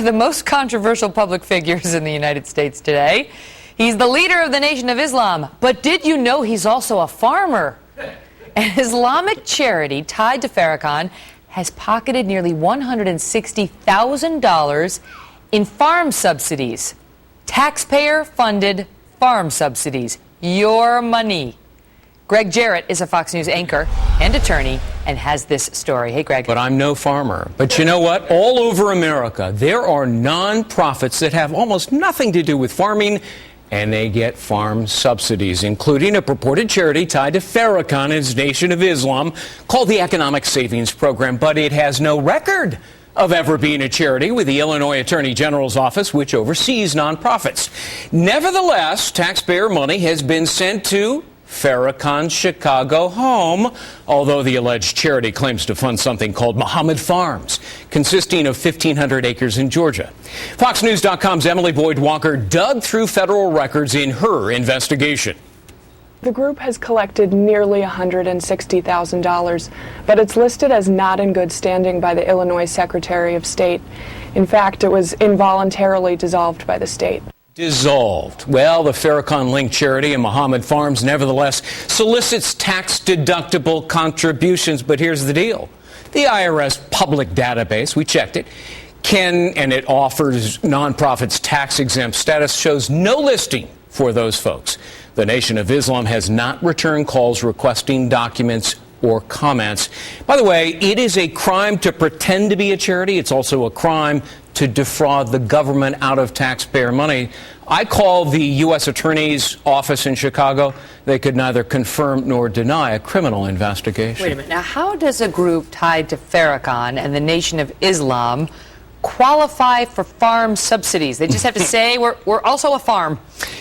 the most controversial public figures in the United States today. He's the leader of the Nation of Islam, but did you know he's also a farmer? An Islamic charity tied to Farrakhan has pocketed nearly $160,000 in farm subsidies. Taxpayer-funded farm subsidies. Your money. Greg Jarrett is a Fox News anchor and attorney and has this story. Hey, Greg. But I'm no farmer. But you know what? All over America, there are nonprofits that have almost nothing to do with farming, and they get farm subsidies, including a purported charity tied to Farrakhan and his Nation of Islam called the Economic Savings Program. But it has no record of ever being a charity with the Illinois Attorney General's office, which oversees nonprofits. Nevertheless, taxpayer money has been sent to Farrakhan's Chicago home, although the alleged charity claims to fund something called Muhammad Farms, consisting of 1,500 acres in Georgia. FoxNews.com's Emily Boyd Walker dug through federal records in her investigation. The group has collected nearly $160,000, but it's listed as not in good standing by the Illinois Secretary of State. In fact, it was involuntarily dissolved by the state. Dissolved. Well, the Farrakhan-linked charity and Muhammad Farms nevertheless solicits tax-deductible contributions. But here's the deal. The IRS public database, we checked it, and it offers nonprofits tax-exempt status, shows no listing for those folks. The Nation of Islam has not returned calls requesting documents or comments. By the way, it is a crime to pretend to be a charity. It's also a crime to defraud the government out of taxpayer money. I called the U.S. Attorney's office in Chicago. They could neither confirm nor deny a criminal investigation. Wait a minute. Now, how does a group tied to Farrakhan and the Nation of Islam qualify for farm subsidies? They just have to say, we're also a farm.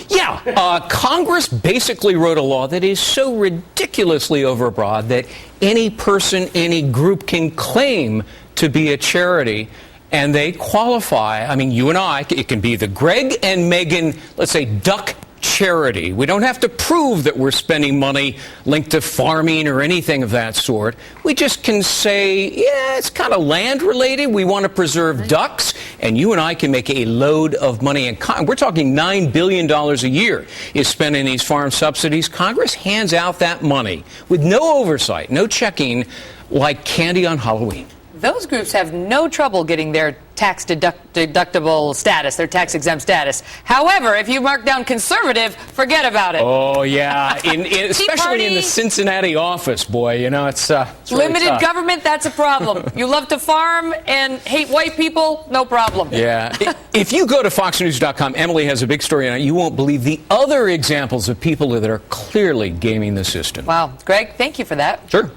Yeah. Congress basically wrote a law that is so ridiculously overbroad that any person, any group can claim to be a charity, and they qualify. I mean, you and I, it can be the Greg and Megan, let's say, Duck Charity. We don't have to prove that we're spending money linked to farming or anything of that sort. We just can say, yeah, it's kind of land related. We want to preserve ducks, and you and I can make a load of money. And we're talking $9 billion a year is spent in these farm subsidies. Congress hands out that money with no oversight, no checking, like candy on Halloween. Those groups have no trouble getting their tax-deductible status, their tax-exempt status. However, if you mark down conservative, forget about it. Oh, yeah. Especially in the Cincinnati office, boy. You know, it's really limited tough. Government, that's a problem. You love to farm and hate white people, no problem. Yeah. If you go to FoxNews.com, Emily has a big story on it. You won't believe the other examples of people that are clearly gaming the system. Wow. Greg, thank you for that. Sure.